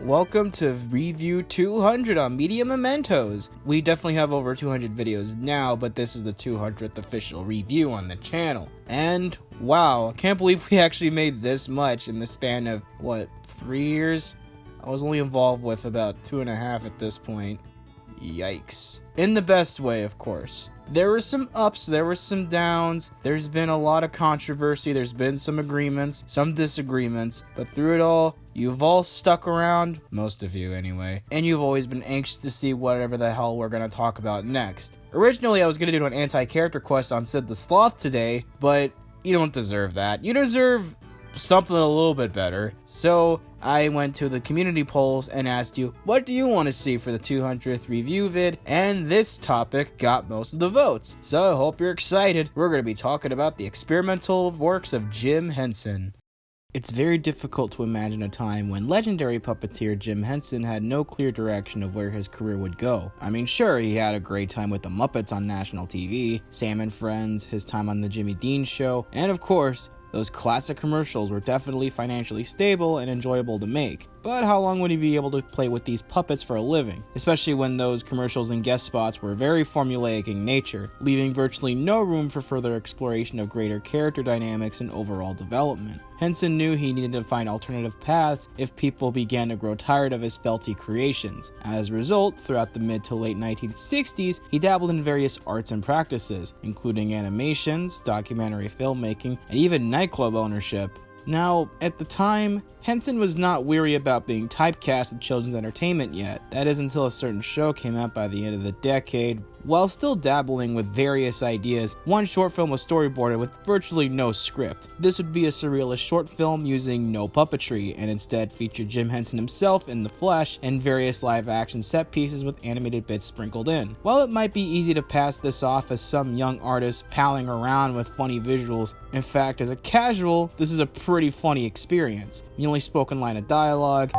Welcome to Review 200 on Media Mementos. We definitely have over 200 videos now, but this is the 200th official review on the channel. And wow, I can't believe we actually made this much in the span of, 3 years? I was only involved with about 2.5 at this point. Yikes. In the best way, of course. There were some ups, there were some downs, there's been a lot of controversy, there's been some agreements, some disagreements, but through it all, you've all stuck around, most of you anyway, and you've always been anxious to see whatever the hell we're gonna talk about next. Originally, I was gonna do an anti-character quest on Sid the Sloth today, but you don't deserve that. You deserve something a little bit better. So I went to the community polls and asked you, what do you want to see for the 200th review vid? And this topic got most of the votes. So I hope you're excited. We're going to be talking about the experimental works of Jim Henson. It's very difficult to imagine a time when legendary puppeteer Jim Henson had no clear direction of where his career would go. I mean, sure, he had a great time with the Muppets on national TV, Sam and Friends, his time on the Jimmy Dean Show, and of course, those classic commercials were definitely financially stable and enjoyable to make. But how long would he be able to play with these puppets for a living? Especially when those commercials and guest spots were very formulaic in nature, leaving virtually no room for further exploration of greater character dynamics and overall development. Henson knew he needed to find alternative paths if people began to grow tired of his felty creations. As a result, throughout the mid to late 1960s, he dabbled in various arts and practices, including animations, documentary filmmaking, and even nightclub ownership. Now, at the time, Henson was not weary about being typecast in children's entertainment yet. That is until a certain show came out by the end of the decade. While still dabbling with various ideas, one short film was storyboarded with virtually no script. This would be a surrealist short film using no puppetry, and instead featured Jim Henson himself in the flesh and various live-action set pieces with animated bits sprinkled in. While it might be easy to pass this off as some young artist palling around with funny visuals, in fact, as a casual, this is a pretty funny experience. The only spoken line of dialogue,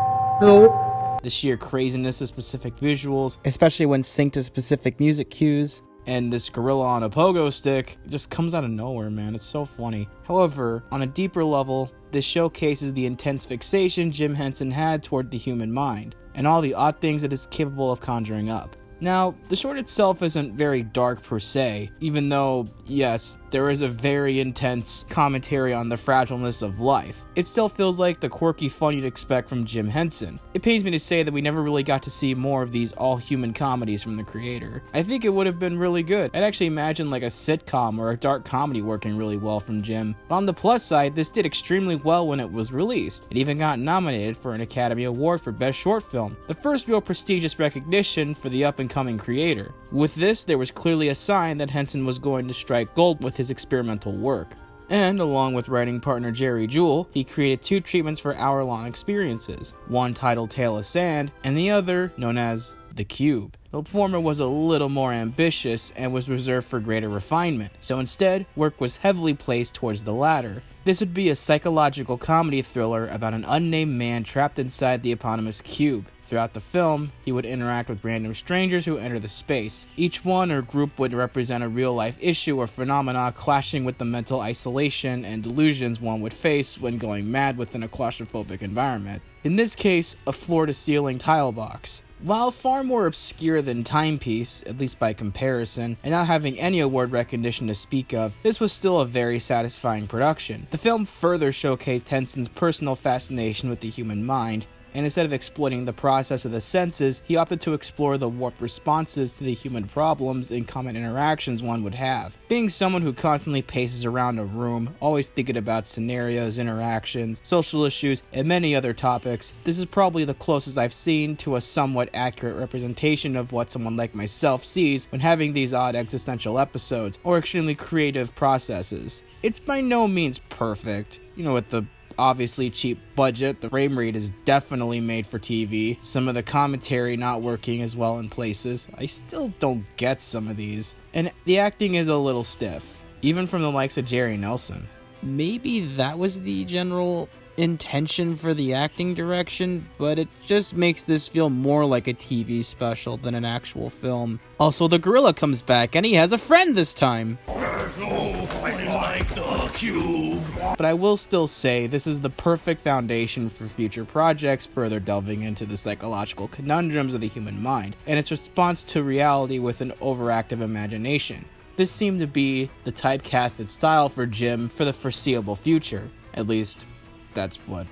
the sheer craziness of specific visuals, especially when synced to specific music cues, and this gorilla on a pogo stick just comes out of nowhere, man. It's so funny. However, on a deeper level, this showcases the intense fixation Jim Henson had toward the human mind, and all the odd things it is capable of conjuring up. Now, the short itself isn't very dark per se, even though, yes, there is a very intense commentary on the fragileness of life. It still feels like the quirky fun you'd expect from Jim Henson. It pains me to say that we never really got to see more of these all-human comedies from the creator. I think it would have been really good. I'd actually imagine like a sitcom or a dark comedy working really well from Jim. But on the plus side, this did extremely well when it was released. It even got nominated for an Academy Award for Best Short Film, the first real prestigious recognition for the up-and-coming creator. With this, there was clearly a sign that Henson was going to strike gold with his experimental work. And along with writing partner Jerry Jewell, he created 2 treatments for hour-long experiences, one titled Tale of Sand, and the other known as The Cube. The former was a little more ambitious and was reserved for greater refinement, so instead, work was heavily placed towards the latter. This would be a psychological comedy thriller about an unnamed man trapped inside the eponymous cube. Throughout the film, he would interact with random strangers who enter the space. Each one or group would represent a real-life issue or phenomena clashing with the mental isolation and delusions one would face when going mad within a claustrophobic environment. In this case, a floor-to-ceiling tile box. While far more obscure than Timepiece, at least by comparison, and not having any award recognition to speak of, this was still a very satisfying production. The film further showcased Henson's personal fascination with the human mind, and instead of exploiting the process of the senses, he opted to explore the warped responses to the human problems and common interactions one would have. Being someone who constantly paces around a room, always thinking about scenarios, interactions, social issues, and many other topics, this is probably the closest I've seen to a somewhat accurate representation of what someone like myself sees when having these odd existential episodes, or extremely creative processes. It's by no means perfect, with the obviously cheap budget, the frame rate is definitely made for TV, some of the commentary not working as well in places. I still don't get some of these, and the acting is a little stiff, even from the likes of Jerry Nelson. Maybe that was the general intention for the acting direction, but it just makes this feel more like a TV special than an actual film. Also, the gorilla comes back and he has a friend this time. No, I like the cube. But I will still say this is the perfect foundation for future projects, further delving into the psychological conundrums of the human mind and its response to reality with an overactive imagination. This seemed to be the typecasted style for Jim for the foreseeable future. At least, that's what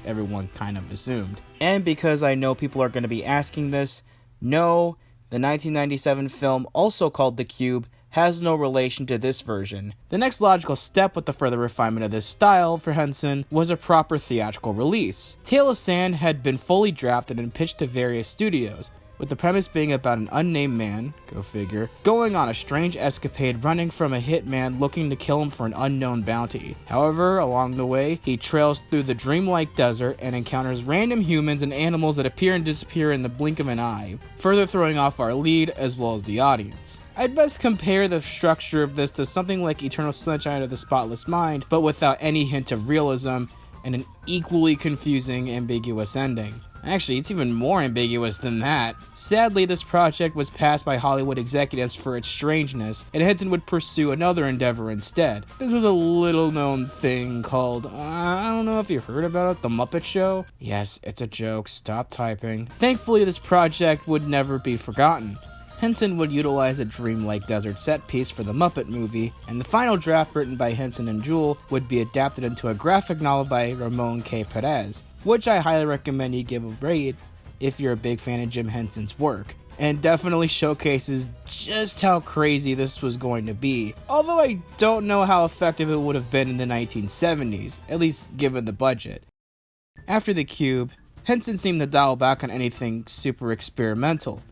everyone kind of assumed. And because I know people are going to be asking this, no, the 1997 film, also called The Cube, has no relation to this version. The next logical step with the further refinement of this style for Henson was a proper theatrical release. Tale of Sand had been fully drafted and pitched to various studios, with the premise being about an unnamed man, go figure, going on a strange escapade running from a hitman looking to kill him for an unknown bounty. However, along the way, he trails through the dreamlike desert and encounters random humans and animals that appear and disappear in the blink of an eye, further throwing off our lead as well as the audience. I'd best compare the structure of this to something like Eternal Sunshine of the Spotless Mind, but without any hint of realism and an equally confusing, ambiguous ending. Actually, it's even more ambiguous than that. Sadly, this project was passed by Hollywood executives for its strangeness, and Henson would pursue another endeavor instead. This was a little-known thing called, I don't know if you heard about it, The Muppet Show? Yes, it's a joke, stop typing. Thankfully, this project would never be forgotten. Henson would utilize a dreamlike desert set piece for the Muppet movie, and the final draft written by Henson and Jewell would be adapted into a graphic novel by Ramon K. Perez, which I highly recommend you give a read if you're a big fan of Jim Henson's work, and definitely showcases just how crazy this was going to be, although I don't know how effective it would have been in the 1970s, at least given the budget. After The Cube, Henson seemed to dial back on anything super experimental.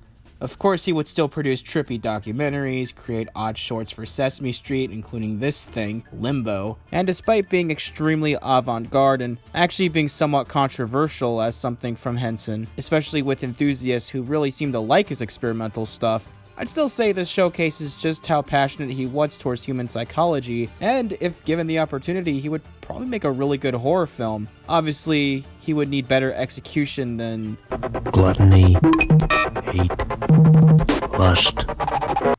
Of course, he would still produce trippy documentaries, create odd shorts for Sesame Street, including this thing, Limbo, and despite being extremely avant-garde and actually being somewhat controversial as something from Henson, especially with enthusiasts who really seem to like his experimental stuff, I'd still say this showcases just how passionate he was towards human psychology, and if given the opportunity, he would probably make a really good horror film. Obviously, he would need better execution than Gluttony, hate, lust,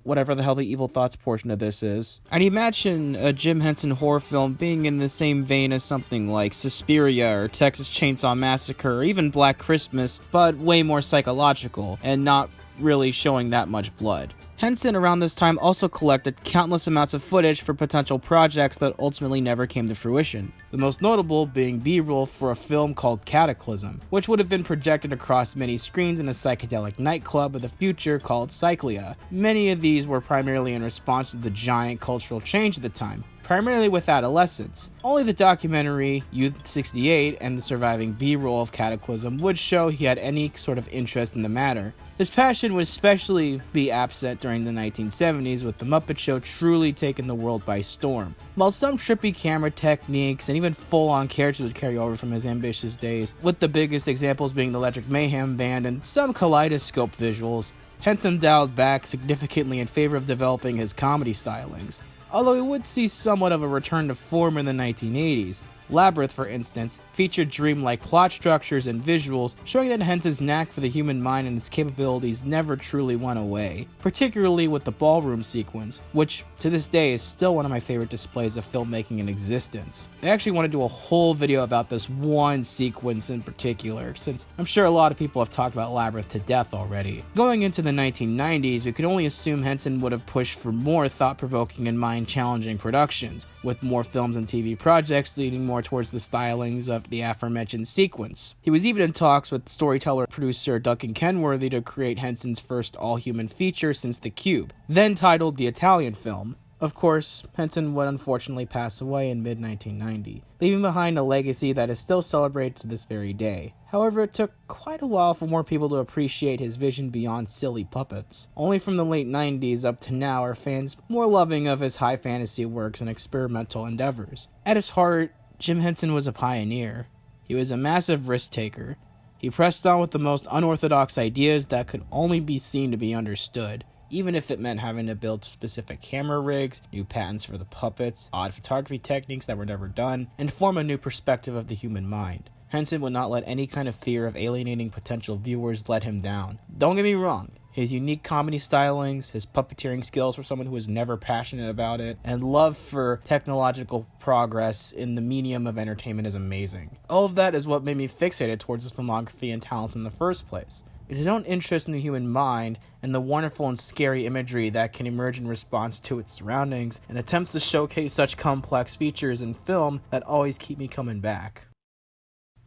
whatever the hell the evil thoughts portion of this is. I'd imagine a Jim Henson horror film being in the same vein as something like Suspiria or Texas Chainsaw Massacre or even Black Christmas, but way more psychological and not really showing that much blood. Henson around this time also collected countless amounts of footage for potential projects that ultimately never came to fruition, the most notable being B-roll for a film called Cataclysm, which would have been projected across many screens in a psychedelic nightclub of the future called Cyclia. Many of these were primarily in response to the giant cultural change at the time, primarily with adolescents. Only the documentary Youth 68 and the surviving B-roll of Cataclysm would show he had any sort of interest in the matter. His passion would especially be absent during the 1970s, with The Muppet Show truly taking the world by storm. While some trippy camera techniques and even full-on characters would carry over from his ambitious days, with the biggest examples being the Electric Mayhem Band and some kaleidoscope visuals, Henson dialed back significantly in favor of developing his comedy stylings. Although we would see somewhat of a return to form in the 1980s. Labyrinth, for instance, featured dreamlike plot structures and visuals, showing that Henson's knack for the human mind and its capabilities never truly went away, particularly with the ballroom sequence, which to this day is still one of my favorite displays of filmmaking in existence. I actually want to do a whole video about this one sequence in particular, since I'm sure a lot of people have talked about Labyrinth to death already. Going into the 1990s, we could only assume Henson would have pushed for more thought-provoking and mind-challenging productions, with more films and TV projects leading more towards the stylings of the aforementioned sequence. He was even in talks with storyteller-producer Duncan Kenworthy to create Henson's first all-human feature since The Cube, then titled The Italian Film. Of course, Henson would unfortunately pass away in mid-1990, leaving behind a legacy that is still celebrated to this very day. However, it took quite a while for more people to appreciate his vision beyond silly puppets. Only from the late 90s up to now are fans more loving of his high fantasy works and experimental endeavors. At his heart, Jim Henson was a pioneer. He was a massive risk-taker. He pressed on with the most unorthodox ideas that could only be seen to be understood, even if it meant having to build specific camera rigs, new patents for the puppets, odd photography techniques that were never done, and form a new perspective of the human mind. Henson would not let any kind of fear of alienating potential viewers let him down. Don't get me wrong, his unique comedy stylings, his puppeteering skills for someone who is never passionate about it, and love for technological progress in the medium of entertainment is amazing. All of that is what made me fixated towards his filmography and talents in the first place. It's his own interest in the human mind and the wonderful and scary imagery that can emerge in response to its surroundings, and attempts to showcase such complex features in film that always keep me coming back.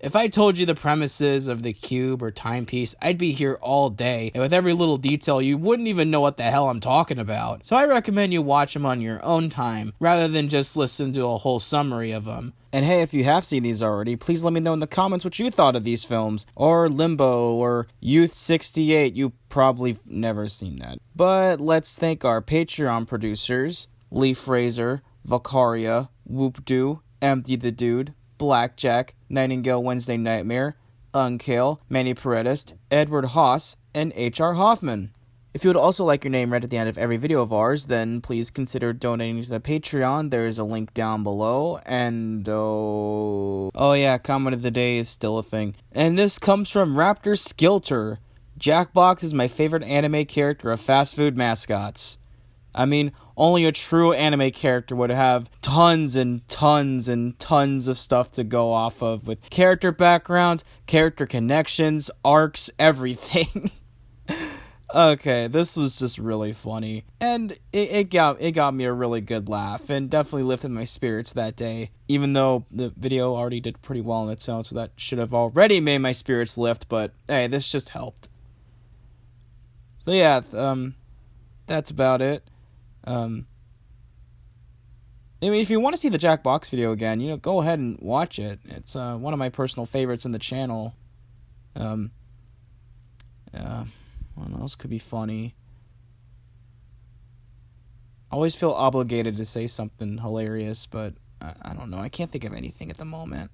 If I told you the premises of The Cube or Timepiece, I'd be here all day, and with every little detail, you wouldn't even know what the hell I'm talking about. So I recommend you watch them on your own time, rather than just listen to a whole summary of them. And hey, if you have seen these already, please let me know in the comments what you thought of these films, or Limbo, or Youth 68, you probably never seen that. But let's thank our Patreon producers, Lee Fraser, Valkaria, Whoop-Doo, Empty the Dude, Blackjack, Nightingale Wednesday Nightmare, Unkale, Manny Paredes, Edward Haas, and H.R. Hoffman. If you would also like your name read at the end of every video of ours, then please consider donating to the Patreon. There is a link down below, and oh yeah, comment of the day is still a thing. And this comes from Raptor Skilter. Jackbox is my favorite anime character of fast food mascots. I mean, only a true anime character would have tons and tons and tons of stuff to go off of, with character backgrounds, character connections, arcs, everything. Okay, this was just really funny, and it got me a really good laugh, and definitely lifted my spirits that day, even though the video already did pretty well on its own, so that should have already made my spirits lift, but hey, this just helped. So yeah, that's about it. I mean, if you want to see the Jackbox video again, go ahead and watch it. It's one of my personal favorites in the channel. What else could be funny? I always feel obligated to say something hilarious, but I don't know. I can't think of anything at the moment.